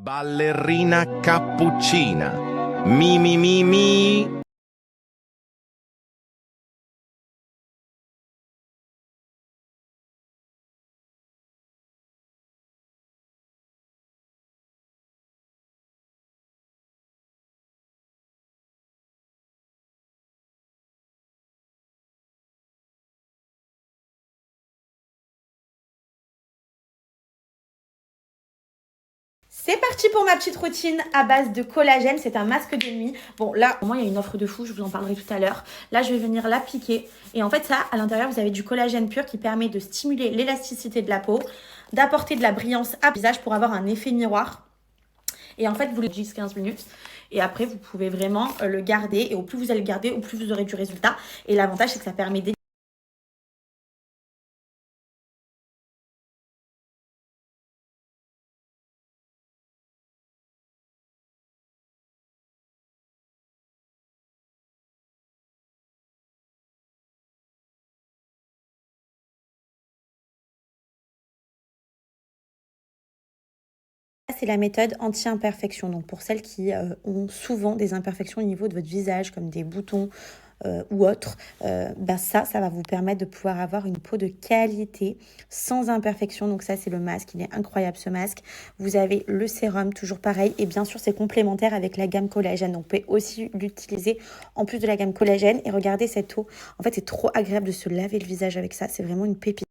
Ballerina cappuccina. Mi mi mi mi. C'est parti pour ma petite routine à base de collagène. C'est un masque de nuit. Bon, là, au moins, il y a une offre de fou. Je vous en parlerai tout à l'heure. Là, je vais venir l'appliquer. Et en fait, ça, à l'intérieur, vous avez du collagène pur qui permet de stimuler l'élasticité de la peau, d'apporter de la brillance à visage pour avoir un effet miroir. Et en fait, vous le 10-15 minutes. Et après, vous pouvez vraiment le garder. Et au plus vous allez le garder, au plus vous aurez du résultat. Et l'avantage, c'est que ça permet d'éviter. C'est la méthode anti-imperfection. Donc pour celles qui ont souvent des imperfections au niveau de votre visage, comme des boutons ou autres, ça va vous permettre de pouvoir avoir une peau de qualité sans imperfection. Donc ça, c'est le masque. Il est incroyable, ce masque. Vous avez le sérum, toujours pareil. Et bien sûr, c'est complémentaire avec la gamme collagène. Donc vous pouvez aussi l'utiliser en plus de la gamme collagène. Et regardez cette eau. En fait, c'est trop agréable de se laver le visage avec ça. C'est vraiment une pépite.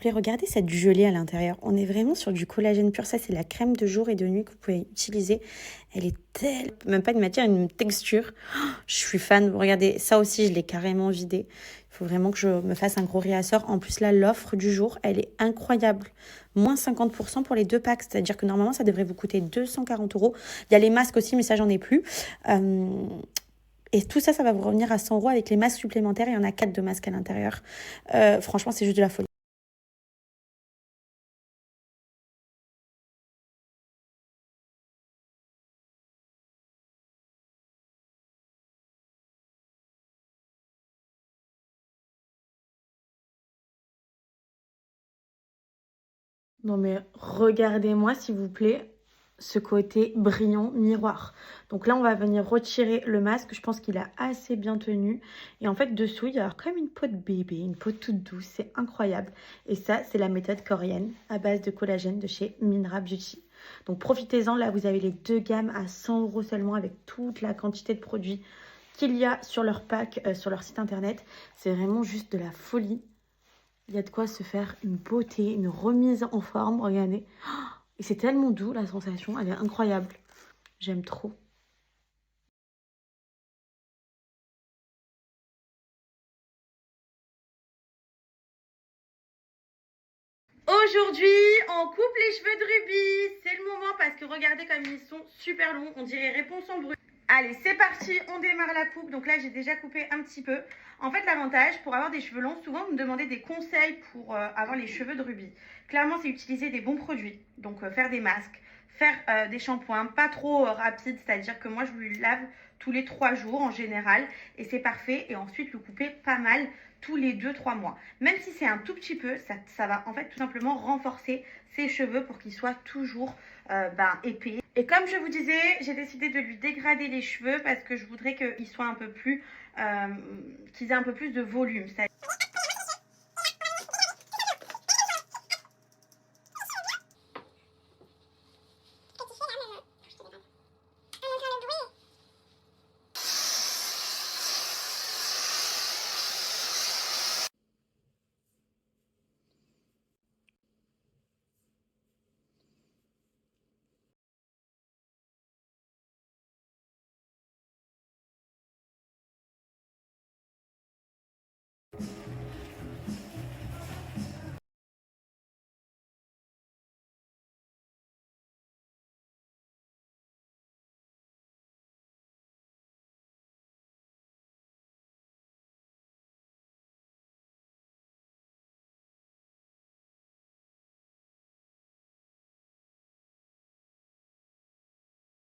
Regardez cette gelée à l'intérieur. On est vraiment sur du collagène pur. Ça, c'est la crème de jour et de nuit que vous pouvez utiliser. Elle est telle, même pas une matière, une texture. Oh, je suis fan. Regardez, ça aussi, je l'ai carrément vidé. Il faut vraiment que je me fasse un gros réassort. En plus, là, l'offre du jour, elle est incroyable. Moins 50% pour les 2 packs. C'est-à-dire que normalement, ça devrait vous coûter 240 euros. Il y a les masques aussi, mais ça, j'en ai plus. Et tout ça, ça va vous revenir à 100 euros avec les masques supplémentaires. Il y en a 4 de masques à l'intérieur. Franchement, c'est juste de la folie. Non mais regardez-moi s'il vous plaît ce côté brillant miroir. Donc là on va venir retirer le masque. Je pense qu'il a assez bien tenu. Et en fait dessous il y a comme une peau de bébé, une peau toute douce. C'est incroyable. Et ça c'est la méthode coréenne à base de collagène de chez Minra Beauty. Donc profitez-en. Là vous avez les 2 gammes à 100 euros seulement avec toute la quantité de produits qu'il y a sur leur pack, sur leur site internet. C'est vraiment juste de la folie. Il y a de quoi se faire une beauté, une remise en forme, regardez. Et c'est tellement doux, la sensation, elle est incroyable. J'aime trop. Aujourd'hui, on coupe les cheveux de Ruby. C'est le moment parce que regardez comme ils sont super longs. On dirait réponse en brut. Allez, c'est parti, on démarre la coupe. Donc là, j'ai déjà coupé un petit peu. En fait, l'avantage, pour avoir des cheveux longs, souvent, vous me demandez des conseils pour avoir les cheveux de Ruby. Clairement, c'est utiliser des bons produits. Donc, faire des masques, faire des shampoings, pas trop rapides. C'est-à-dire que moi, je lui lave tous les 3 jours en général. Et c'est parfait. Et ensuite, le couper pas mal tous les 2-3 mois. Même si c'est un tout petit peu, ça va en fait tout simplement renforcer ses cheveux pour qu'ils soient toujours épais. Et comme je vous disais, j'ai décidé de lui dégrader les cheveux parce que je voudrais qu'ils soient un peu plus, qu'ils aient un peu plus de volume.